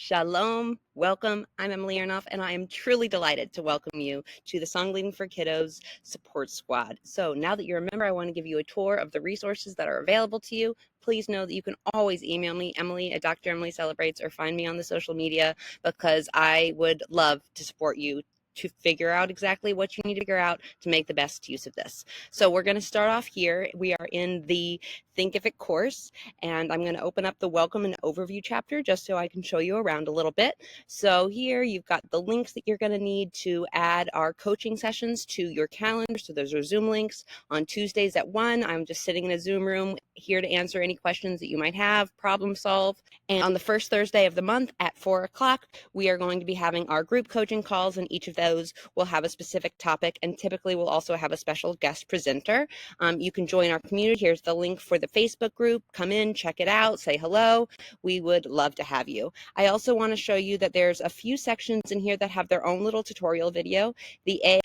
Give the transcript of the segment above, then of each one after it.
Shalom, welcome. I'm Emily Arnoff, and I am truly delighted to welcome you to the Songleading for Kiddos support squad. So now that you're a member, I want to give you a tour of the resources that are available to you. Please know that you can always email me, Emily at Dr. Emily Celebrates, or find me on the social media because I would love to support you to figure out exactly what you need to figure out to make the best use of this. So we're going to start off here. We are in the Thinkific course, and I'm going to open up the welcome and overview chapter just so I can show you around a little bit. So here you've got the links that you're going to need to add our coaching sessions to your calendar. So those are Zoom links on Tuesdays at 1. I'm just sitting in a Zoom room here to answer any questions that you might have, problem solve. And on the first Thursday of the month at 4 o'clock, we are going to be having our group coaching calls, and each of those will have a specific topic, and typically we'll also have a special guest presenter. You can join our community. Here's the link for the Facebook group. Come in, check it out, say hello. We would love to have you. I also want to show you that there's a few sections in here that have their own little tutorial video. The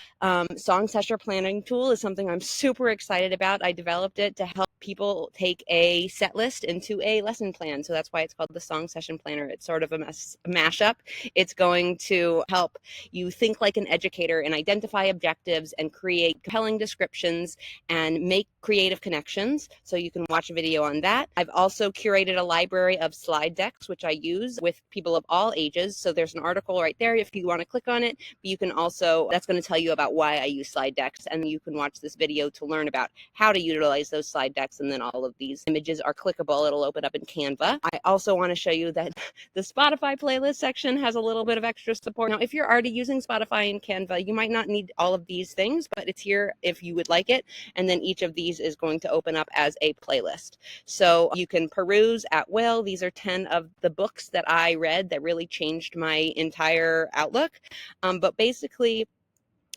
song session planning tool is something I'm super excited about. I developed it to help people take a set list into a lesson plan. So that's why it's called the Song Session Planner. It's sort of a mashup. It's going to help you think like an educator and identify objectives and create compelling descriptions and make creative connections. So you can watch a video on that. I've also curated a library of slide decks, which I use with people of all ages. So there's an article right there if you want to click on it. But you can also, that's going to tell you about why I use slide decks, and you can watch this video to learn about how to utilize those slide decks. And then all of these images are clickable. It'll open up in Canva. I also want to show you that the Spotify playlist section has a little bit of extra support. Now, if you're already using Spotify and Canva, you might not need all of these things, but it's here if you would like it. And then each of these is going to open up as a playlist. So you can peruse at will. These are 10 of the books that I read that really changed my entire outlook. But basically,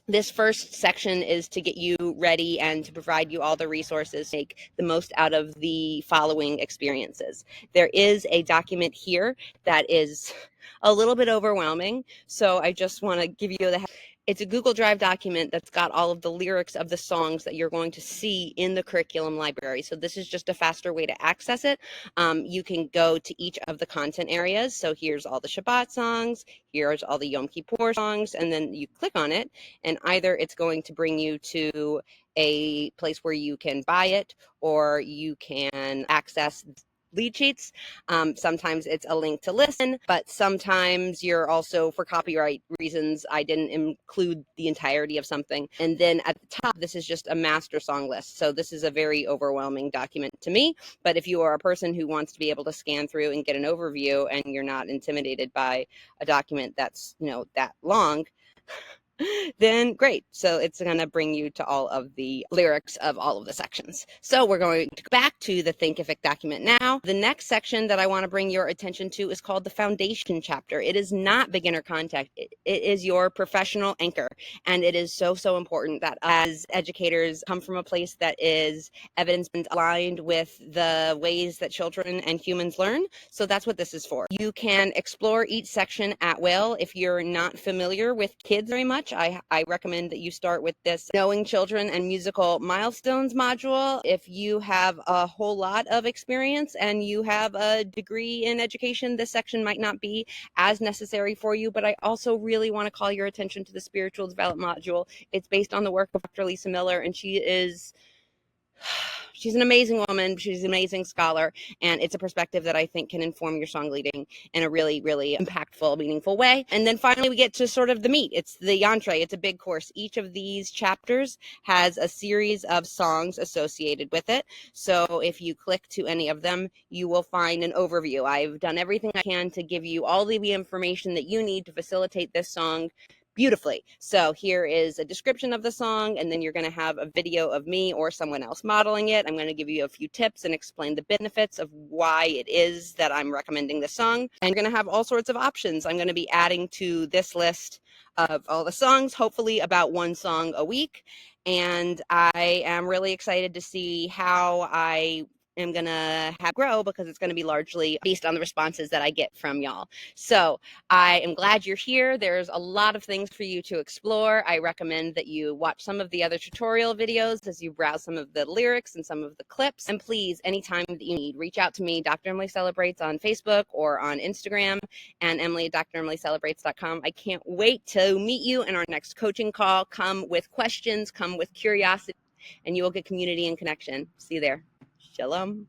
this first section is to get you ready and to provide you all the resources to make the most out of the following experiences. There is a document here that is a little bit overwhelming, so I just want to give you the it's a Google Drive document that's got all of the lyrics of the songs that you're going to see in the curriculum library. So this is just a faster way to access it. You can go to each of the content areas. So here's all the Shabbat songs, here's all the Yom Kippur songs, and then you click on it, and either it's going to bring you to a place where you can buy it, or you can access lead sheets. Sometimes it's a link to listen, but sometimes you're also, for copyright reasons, I didn't include the entirety of something. And then at the top, this is just a master song list. So this is a very overwhelming document to me. But if you are a person who wants to be able to scan through and get an overview, and you're not intimidated by a document that's, that long, then great. So it's going to bring you to all of the lyrics of all of the sections. So we're going to go back to the Thinkific document now. The next section that I want to bring your attention to is called the foundation chapter. It is not beginner content. It is your professional anchor. And it is so, so important that as educators come from a place that is evidence-based, aligned with the ways that children and humans learn. So that's what this is for. You can explore each section at will. If you're not familiar with kids very much, I recommend that you start with this Knowing Children and Musical Milestones module. If you have a whole lot of experience and you have a degree in education, this section might not be as necessary for you, but I also really want to call your attention to the Spiritual Development module. It's based on the work of Dr. Lisa Miller, and she's an amazing woman. She's an amazing scholar, and it's a perspective that I think can inform your song leading in a really, really impactful, meaningful way. And then finally, we get to sort of the meat. It's the entree. It's a big course. Each of these chapters has a series of songs associated with it. So if you click to any of them, you will find an overview. I've done everything I can to give you all the information that you need to facilitate this song beautifully. So here is a description of the song, and then you're going to have a video of me or someone else modeling it. I'm going to give you a few tips and explain the benefits of why it is that I'm recommending this song. And you're going to have all sorts of options. I'm going to be adding to this list of all the songs, hopefully about one song a week. And I am really excited to see how I am going to have grow because it's going to be largely based on the responses that I get from y'all. So I am glad you're here. There's a lot of things for you to explore. I recommend that you watch some of the other tutorial videos as you browse some of the lyrics and some of the clips. And please, anytime that you need, reach out to me, Dr. Emily Celebrates on Facebook or on Instagram, and Emily at dremilycelebrates.com. I can't wait to meet you in our next coaching call. Come with questions, come with curiosity, and you will get community and connection. See you there. Shalom.